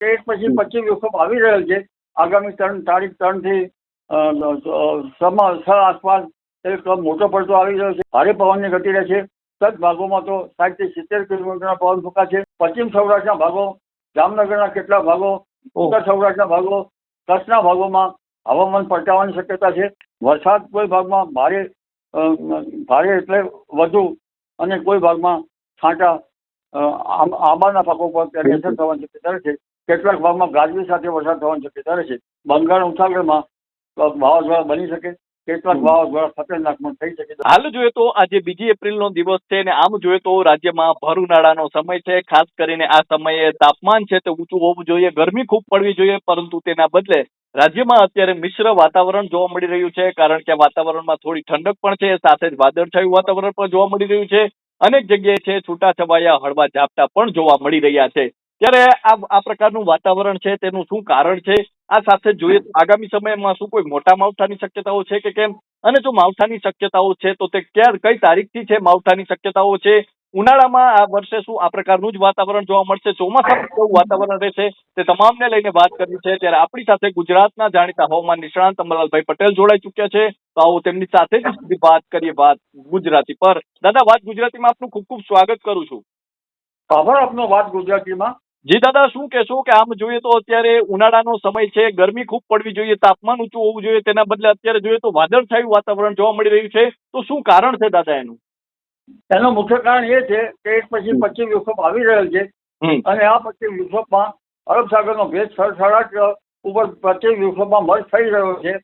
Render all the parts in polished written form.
તે પછી પશ્ચિમ વિક્ષોભ આવી રહ્યો છે. આગામી તારીખ 3 થી 6 આસપાસ એક મોટો પડતો આવી રહ્યો છે. ભારે પવનની ગતિ રહેશે. કચ્છ ભાગોમાં તો 60 થી 70 કિલોમીટરના પવન ફૂંકાશે. પશ્ચિમ સૌરાષ્ટ્રના ભાગો, જામનગરના કેટલાક ભાગો, ઉત્તર સૌરાષ્ટ્રના ભાગો, કચ્છના ભાગોમાં હવામાન પલટાવાની શક્યતા છે. વરસાદ કોઈ ભાગમાં ભારે એટલે વધુ અને કોઈ ભાગમાં છાંટા આંબાના પાકો પર તેની અસર થવાની શક્યતા રહેશે. કેટલાક ભાગમાં ગાજવી સાથે વરસાદ થવાની શક્યતા રહેશે. બંગાળ ઉપસાગરમાં વાવાઝોડા બની શકે. કેટલાક વાવાઝોડા ખતરનાક પણ થઈ શકે. હાલ જોઈએ તો આજે 2 એપ્રિલનો દિવસ છે અને આમ જોઈએ તો રાજ્યમાં ભર ઉનાળાનો સમય છે. ખાસ કરીને આ સમયે તાપમાન છે તે ઊંચું હોવું જોઈએ, ગરમી ખૂબ પડવી જોઈએ, પરંતુ તેના બદલે રાજ્યમાં અત્યારે મિશ્ર વાતાવરણ જોવા મળી રહ્યું છે. કારણ કે વાતાવરણમાં થોડી ઠંડક પણ છે, સાથે જ વાદળછાયું વાતાવરણ પણ જોવા મળી રહ્યું છે. અનેક જગ્યાએ છે છૂટાછવાયા હળવા ઝાપટા પણ જોવા મળી રહ્યા છે. ત્યારે આ પ્રકારનું વાતાવરણ છે તેનું શું કારણ છે? આ સાથે જોઈએ તો આગામી સમયમાં શું કોઈ મોટા માવઠાની શક્યતાઓ છે કે કેમ? અને જો માવઠાની શક્યતાઓ છે તો તે કઈ તારીખથી છે માવઠાની શક્યતાઓ છે? ઉનાળામાં આ વર્ષે શું આ પ્રકારનું જ વાતાવરણ જોવા મળશે? ચોમાસામાં કેવું વાતાવરણ રહેશે? તે તમામને લઈને વાત કરવી છે. ત્યારે આપણી સાથે ગુજરાતના જાણીતા હવામાન નિષ્ણાંત અંબાલાલભાઈ પટેલ જોડાઈ ચુક્યા છે. તો આવો તેમની સાથે જ સીધી વાત કરીએ વાત ગુજરાતી પર. દાદા, વાત ગુજરાતીમાં આપનું ખૂબ ખૂબ સ્વાગત કરું છું. આભાર આપનો. વાત ગુજરાતીમાં. જી દાદા, શું કહેશો કે આમ જોઈએ તો અત્યારે ઉનાળાનો સમય છે, ગરમી ખૂબ પડવી જોઈએ, તાપમાન ઊંચું હોવું જોઈએ, તેના બદલે અત્યારે જોઈએ તો વાદળછાયું વાતાવરણ જોવા મળી રહ્યું છે. તો શું કારણ છે દાદા એનું? એનું મુખ્ય કારણ એ છે કે એક પછી પશ્ચિમ વિક્ષોભ આવી રહ્યો છે અને આ પશ્ચિમ વિક્ષોભમાં અરબ સાગરનો ભેજ સડસડાટ ઉપર પશ્ચિમ વિક્ષોભમાં મર્જ થઈ રહ્યો છે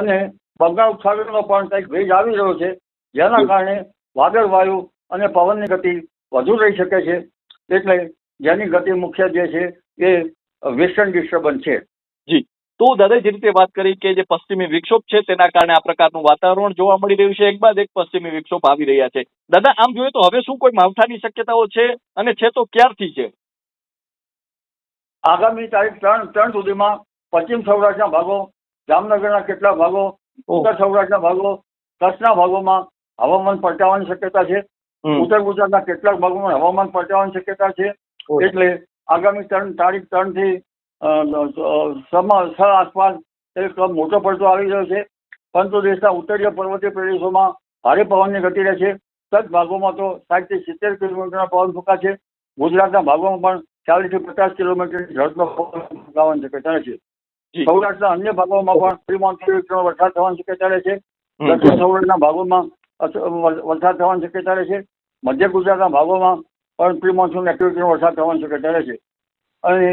અને બંગાળ ઉપસાગરનો પણ કંઈક ભેજ આવી રહ્યો છે, જેના કારણે વાદળ વાયુ અને પવનની ગતિ વધુ રહી શકે છે. એટલે જેની ગતિ મુખ્ય જે છે એ વેસ્ટર્ન ડિસ્ટર્બન્સ છે. જી, તો દાદા જે રીતે વાત કરી કે જે પશ્ચિમી વિક્ષોભ છે તેના કારણે આ પ્રકારનું વાતાવરણ જોવા મળી રહ્યું છે, એક બાદ એક પશ્ચિમી વિક્ષોભ આવી રહ્યા છે. દાદા, આમ જોઈએ તો હવે શું કોઈ માવઠાની શક્યતાઓ છે અને છે તો ક્યારથી છે? આગામી તારીખ 3 સુધીમાં પશ્ચિમ સૌરાષ્ટ્રના ભાગો, જામનગરના કેટલાક ભાગો, ઉત્તર સૌરાષ્ટ્રના ભાગો, કચ્છના ભાગોમાં હવામાન પલટાવાની શક્યતા છે. ઉત્તર ગુજરાતના કેટલાક ભાગોમાં હવામાન પલટાવાની શક્યતા છે. એટલે આગામી તારીખ 3 થી 6 આસપાસ એક મોટો પડતો આવી રહ્યો છે. પરંતુ દેશના ઉત્તરીય પર્વતીય પ્રદેશોમાં ભારે પવનની ગતિ રહેશે. કચ્છ ભાગોમાં તો 60 થી 70 કિલોમીટરના પવન ફૂંકાશે. ગુજરાતના ભાગોમાં પણ 40 થી 50 કિલોમીટર ઝડપનો પવન ફૂંકાવાની શક્યતા રહેશે. સૌરાષ્ટ્રના અન્ય ભાગોમાં પણ પ્રી મોન્સૂન વરસાદ થવાની શક્યતા રહેશે. દક્ષિણ સૌરાષ્ટ્રના ભાગોમાં વરસાદ થવાની શક્યતા રહેશે. મધ્ય ગુજરાતના ભાગોમાં પણ પ્રી મોન્સૂન એક્ટિવિટીનો વરસાદ થવાની શક્યતા રહેશે. અને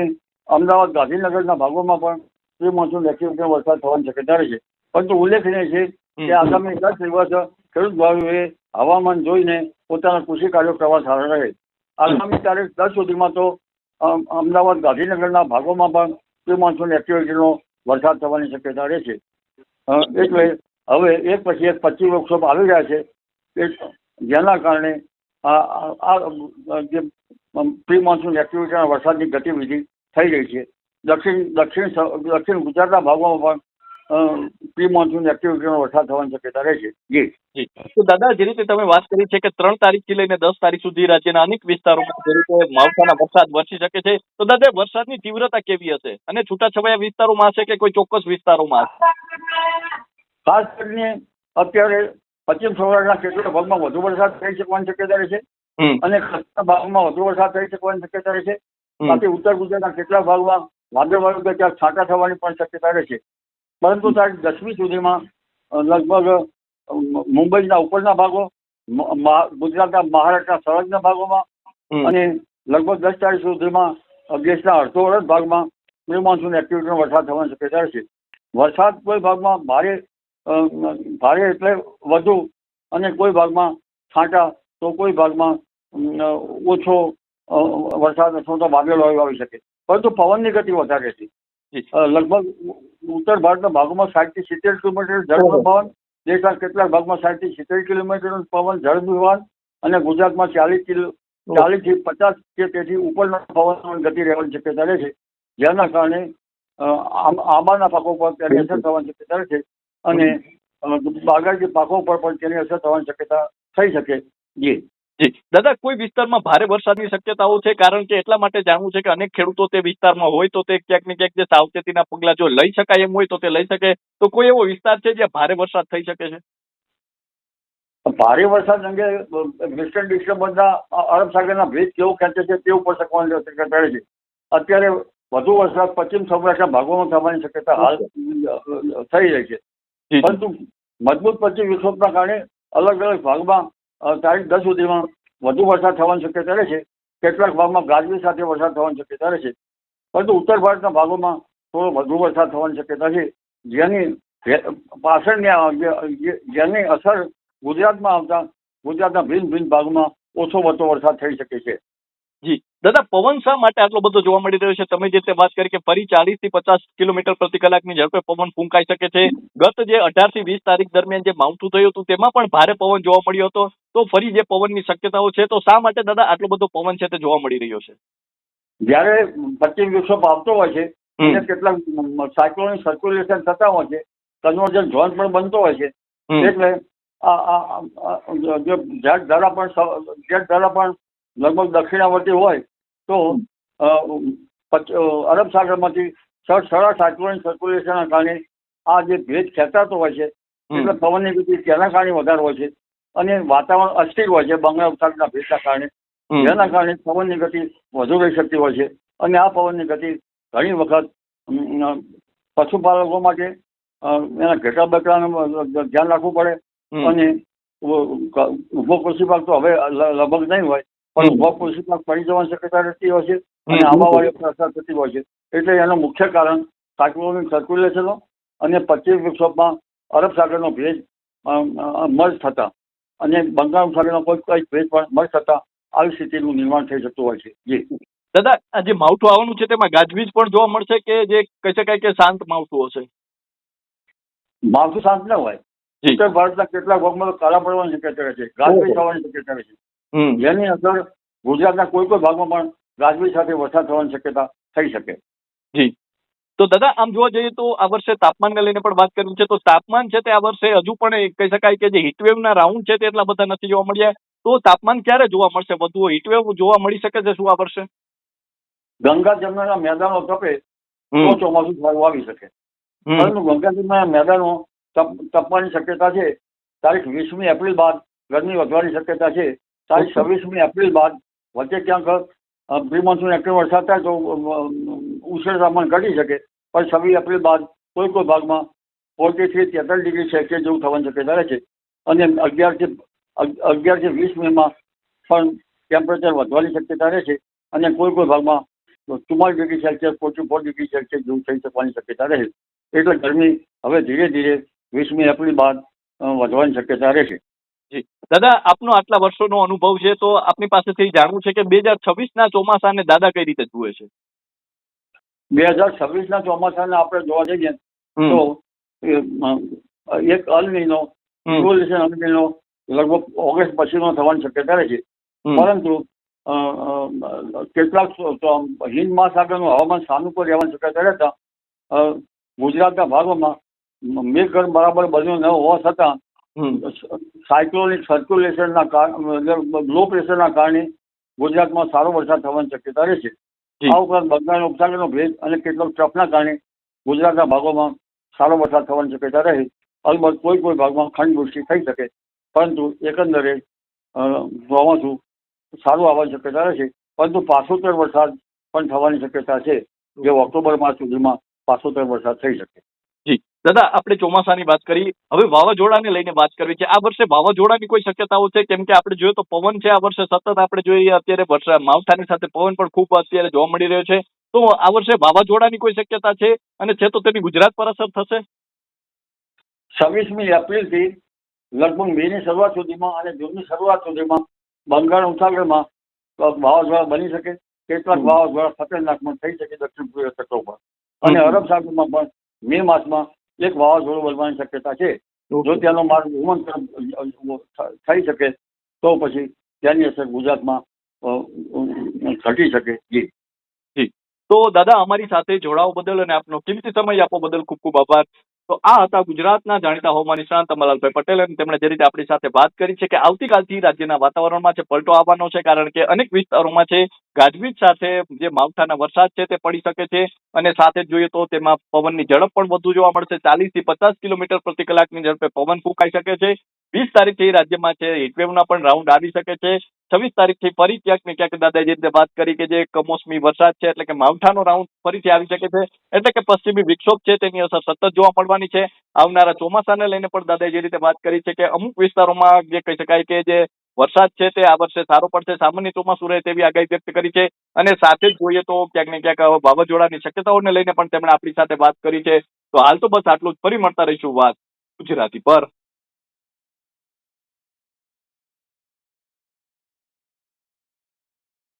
અમદાવાદ, ગાંધીનગરના ભાગોમાં પણ પ્રી મોન્સૂન એક્ટિવિટીનો વરસાદ થવાની શક્યતા રહેશે. પરંતુ ઉલ્લેખનીય છે કે આગામી 10 દિવસ ખેડૂત ભાઈઓએ હવામાન જોઈને પોતાના કૃષિ કાર્યો કરવા સારા રહે. આગામી તારીખ 10 સુધીમાં તો અમદાવાદ, ગાંધીનગરના ભાગોમાં પણ પ્રી મોન્સૂન એક્ટિવિટીનો વરસાદ થવાની શક્યતા રહેશે. એટલે હવે એક પછી એક પશ્ચિમ વિક્ષોભ આવી રહ્યા છે, જેના કારણે જે પ્રી મોન્સૂન એક્ટિવિટીના વરસાદની ગતિવિધિ થઈ રહી છે. દક્ષિણ ગુજરાતના ભાગોમાં પણ પ્રી મોન્સૂન એક્ટિવિટીનો વરસાદ થવાની શક્યતા રહેશે. જી. તો દાદા, જે રીતે તમે વાત કરી છે કે 3 તારીખથી લઈને 10 તારીખ સુધી રાજ્યના અનેક વિસ્તારોમાં જે રીતે માવઠાના વરસાદ વરસી શકે છે, તો દાદા વરસાદની તીવ્રતા કેવી હશે અને છૂટાછવાયા વિસ્તારોમાં હશે કે કોઈ ચોક્કસ વિસ્તારોમાં હશે? ખાસ કરીને અત્યારે પશ્ચિમ સૌરાષ્ટ્રના કેટલાક ભાગમાં વધુ વરસાદ થઈ શકવાની શક્યતા રહેશે અને કચ્છના ભાગમાં વધુ વરસાદ થઈ શકવાની શક્યતા રહેશે. બાકી ઉત્તર ગુજરાતના કેટલાક ભાગમાં વાદળવાળું કે ક્યાંક છાંટા થવાની પણ શક્યતા રહેશે. પરંતુ તારીખ 10મી સુધીમાં લગભગ મુંબઈના ઉપરના ભાગો, ગુજરાતના મહારાષ્ટ્રના સંલગ્ન ભાગોમાં અને લગભગ 10 તારીખ સુધીમાં દેશના અડધો અડધ ભાગમાં પ્રી મોન્સૂન એક્ટિવિટીનો વરસાદ થવાની શક્યતા રહેશે. વરસાદ કોઈ ભાગમાં ભારે એટલે વધુ અને કોઈ ભાગમાં છાંટા તો કોઈ ભાગમાં ઓછો વરસાદ અથવા તો વાદળવાયુ આવી શકે. પરંતુ પવનની ગતિ વધારે છે. લગભગ ઉત્તર ભારતના ભાગોમાં 60 થી 70 કિલોમીટર ઝડપનું પવન, દેશના કેટલાક ભાગમાં 60 થી 70 કિલોમીટરનું પવન ઝડપનું પવન અને ગુજરાતમાં 40 થી 50 કે તેથી ઉપરના પવનની ગતિ રહેવાની શક્યતા રહે છે. જેના કારણે આંબાના પાકો પર તેની અસર થવાની શક્યતા રહે છે અને બાગાયતી પાકો પર પણ તેની અસર થવાની શક્યતા થઈ શકે. જી. જી દાદા, કોઈ વિસ્તારમાં ભારે વરસાદની શક્યતાઓ છે? કારણ કે એટલા માટે જાણવું છે કે અનેક ખેડૂતો તે વિસ્તારમાં હોય તો તે ક્યાંક ને ક્યાંક જે સાવચેતીના પગલા જો લઈ શકાય એમ હોય તો તે લઈ શકે. તો કોઈ એવો વિસ્તાર છે જ્યાં ભારે વરસાદ થઈ શકે છે? ભારે વરસાદ અંગે વેસ્ટર્ન ડિસ્ટર્બન્સના અરબ સાગરના ભેજ કેવું ખેંચે છે તે ઉપર શકવાની શક્યતા રહે છે. અત્યારે વધુ વરસાદ પશ્ચિમ સૌરાષ્ટ્રના ભાગોમાં થવાની શક્યતા હાલ થઈ રહી છે. પરંતુ મજબૂત પશ્ચિમ વિક્ષોભના કારણે અલગ અલગ ભાગમાં તારીખ 10 સુધીમાં વધુ વરસાદ થવાની શક્યતા રહે છે. કેટલાક ભાગમાં ગાજવી સાથે વરસાદ થવાની શક્યતા રહે છે. પરંતુ ઉત્તર ભારતના ભાગોમાં થોડો વધુ વરસાદ થવાની શક્યતા છે, જેની અસર ગુજરાતમાં આવતા ગુજરાતના ભિન્ન ભિન્ન ભાગમાં ઓછો વધતો વરસાદ થઈ શકે છે. જી દાદા, પવન શા માટે આટલો બધો જોવા મળી રહ્યો છે? તમે જે તે વાત કરી કે ફરી 40 થી 50 કિલોમીટર પ્રતિ કલાકની ઝડપે પવન ફૂંકાઈ શકે છે. ગત જે 18 થી 20 તારીખ દરમિયાન જે માવઠું થયું હતું તેમાં પણ ભારે પવન જોવા મળ્યો હતો. તો ફરી જે પવનની શક્યતાઓ છે, તો શા માટે દાદા આટલો બધો પવન છે તે જોવા મળી રહ્યો છે? જ્યારે પશ્ચિમ વિક્ષોભ આવતો હોય છે અને કેટલાક સાયક્લોનિક સર્ક્યુલેશન થતા હોય છે, કન્વર્જન ઝોન પણ બનતો હોય છે, એટલે જેટ ધારા પણ લગભગ દક્ષિણાવર્તી હોય તો અરબ સાગરમાંથી સળા સાયક્લોનિક સર્ક્યુલેશનના કારણે આ જે ભેજ ખેંચાતો હોય છે એટલે પવનની ગતિ તેના કારણે વધારે હોય છે અને વાતાવરણ અસ્થિર હોય છે બંગાળ ઉપસાગરના ભેજના કારણે, જેના કારણે પવનની ગતિ વધુ રહી શકતી હોય છે. અને આ પવનની ગતિ ઘણી વખત પશુપાલકો માટે એના ઘેટા બકરાનું ધ્યાન રાખવું પડે. અને ઉભો કૃષિ પાક તો હવે લગભગ નહીં હોય, પણ ઉભો કૃષિ પાક પડી જવાની શક્યતા રહેતી હોય છે અને આબોહવાની પર અસર થતી હોય છે. એટલે એનું મુખ્ય કારણ સાયક્લોનિક સર્ક્યુલેશનો અને પશ્ચિમ વિક્ષોભમાં અરબ સાગરનો ભેજ મર્જ થતા અને બંગાળ ઉપસાગરનો કોઈ ભેજ પણ મર્જ થતા આવી સ્થિતિનું નિર્માણ થઈ શકતું હોય છે. જી દાદા, આ જે માવઠું આવવાનું છે તેમાં ગાજવીજ પણ જોવા મળશે કે જે કહી શકાય કે શાંત માવઠું હશે? માવઠું શાંત ન હોય. ઉત્તર ભારતના કેટલાક ભાગમાં તો કાળા પડવાની શક્યતા રહે છે, ગાજવીજ થવાની શક્યતા રહે છે, જેની અસર ગુજરાતના કોઈ ભાગમાં પણ ગાજવીજ સાથે વરસાદ થવાની શક્યતા થઈ શકે. જી તો દાદા, આમ જોવા જઈએ તો આ વર્ષે તાપમાનને લઈને પણ વાત કરવી છે. તો તાપમાન છે તે આ વર્ષે હજુ પણ કહી શકાય કે જે હીટવેવના રાઉન્ડ છે તે એટલા બધા નથી જોવા મળ્યા. તો તાપમાન ક્યારે જોવા મળશે? વધુ હીટવેવ જોવા મળી શકે છે શું આ વર્ષે? ગંગા જમનાના મેદાનો તપે તો ચોમાસું સારું આવી શકે, પરંતુ ગંગા જમનાના મેદાનો તપવાની શક્યતા છે. તારીખ 20મી એપ્રિલ બાદ ગરમી વધવાની શક્યતા છે. તારીખ 26મી એપ્રિલ બાદ વચ્ચે ક્યાંક પ્રી મોન્સૂન એક્ટિવ વરસાદ થાય તો ઉષ્ણ તાપમાન ઘટી શકે, પણ 26 એપ્રિલ બાદ કોઈ ભાગમાં 43 થી 43 ડિગ્રી સેલ્સિયસ જેવું થવાની શક્યતા રહે છે. અને 11 થી 20 મેમાં પણ ટેમ્પરેચર વધવાની શક્યતા રહે છે અને કોઈ ભાગમાં 44 ડિગ્રી સેલ્સિયસ 44 ડિગ્રી સેલ્સિયસ જેવું થઈ શકવાની શક્યતા રહે. એટલે ગરમી હવે ધીરે ધીરે 20મી એપ્રિલ બાદ વધવાની શક્યતા રહેશે. જી દાદા, આપનો આટલા વર્ષોનો અનુભવ છે તો આપની પાસેથી જાણવું છે કે 2026ના ચોમાસાને દાદા કઈ રીતે જુએ છે? 2026ના ચોમાસાને આપણે જોવા જઈએ તો એક અલનીનો ઇવોલ્યુશન અલનીનો લગભગ ઓગસ્ટ પછીનો થવાની શક્યતા રહે છે. પરંતુ કેટલાક હિન્દ મહાસાગરનું હવામાન સાનુકૂળ રહેવાની શક્યતા રહેતા ગુજરાતના ભાગોમાં મેઘગર્ભ બરાબર બન્યો ન હોવા છતાં સાયક્લોનિક સર્ક્યુલેશનના કારણે લો પ્રેશરના કારણે ગુજરાતમાં સારો વરસાદ થવાની શક્યતા રહેશે. આ ઉપરાંત બંગાળના ઉપસાગરનો ભેજ અને કેટલાક ટ્રફના કારણે ગુજરાતના ભાગોમાં સારો વરસાદ થવાની શક્યતા રહે. અલબત્ત કોઈ ભાગમાં ખંડવૃષ્ટિ થઈ શકે, પરંતુ એકંદરે ચોમાસું સારું આવવાની શક્યતા રહેશે. પરંતુ પાછોતર વરસાદ પણ થવાની શક્યતા છે, જે ઓક્ટોબર માસ સુધીમાં પાછોતર વરસાદ થઈ શકે. જી દાદા, આપણે ચોમાસાની વાત કરી, હવે વાવાઝોડાને લઈને વાત કરવી છે. આ વર્ષે વાવાઝોડાની કોઈ શક્યતાઓ છે? કેમ કે આપણે જોઈએ તો પવન છે આ વર્ષે સતત આપણે જોઈએ અત્યારે માવઠાની સાથે પવન પણ ખૂબ અત્યારે જોવા મળી રહ્યો છે. તો આ વર્ષે વાવાઝોડાની કોઈ શક્યતા છે અને છે તો તેની ગુજરાત પર અસર થશે? 26મી એપ્રિલથી લગભગ મેની શરૂઆત સુધીમાં અને જૂનની શરૂઆત સુધીમાં બંગાળ ઉપસાગરમાં વાવાઝોડા બની શકે. કેટલાક વાવાઝોડા ખતરનાક પણ થઈ શકે દક્ષિણ પૂર્વ તટો પર, અને અરબ સાગરમાં પણ મે માસમાં એક વાવાઝોડું બનવાની શક્યતા છે. જો તેનો માર્ગ હુમન તરફ થઈ શકે તો પછી તેની અસર ગુજરાતમાં ઘટી શકે. જી જી તો દાદા, અમારી સાથે જોડાવા બદલ અને આપનો કિંમતી સમય આપવા બદલ ખૂબ ખૂબ આભાર. તો આ હતા ગુજરાતના જાણીતા હવામાન નિષ્ણાત અંબાલાલભાઈ પટેલ અને તેમણે જે રીતે આપણી સાથે વાત કરી છે કે આવતીકાલથી રાજ્યના વાતાવરણમાં છે પલટો આવવાનો છે, કારણ કે અનેક વિસ્તારોમાં છે ગાજવીજ સાથે જે માવઠાના વરસાદ છે તે પડી શકે છે અને સાથે જોઈએ તો તેમાં પવનની ઝડપ પણ વધુ જોવા મળશે. 40 થી 50 કિલોમીટર પ્રતિ કલાકની ઝડપે પવન ફૂંકાઈ શકે છે. 20 તારીખથી રાજ્યમાં છે હીટવેવના પણ રાઉન્ડ આવી શકે છે. 26 તારીખથી ફરી ક્યાંક ને ક્યાંક દાદા જે રીતે વાત કરી કે જે કમોસમી વરસાદ છે એટલે કે માવઠાનો રાઉન્ડ ફરીથી આવી શકે છે, એટલે કે પશ્ચિમી વિક્ષોભ છે તેની અસર સતત જોવા મળવાની છે. આવનારા ચોમાસાને લઈને પણ દાદાએ જે રીતે વાત કરી છે કે અમુક વિસ્તારોમાં જે કહી શકાય કે જે વરસાદ છે તે આ વર્ષે સારો પડશે, સામાન્ય ચોમાસું રહે તેવી આગાહી વ્યક્ત કરી છે. અને સાથે જ જોઈએ તો ક્યાંક ને ક્યાંક વાવાઝોડાની શક્યતાઓને લઈને પણ તેમણે આપણી સાથે વાત કરી છે. તો હાલ તો બસ આટલું જ. ફરી મળતા રહીશું વાત ગુજરાતી પર.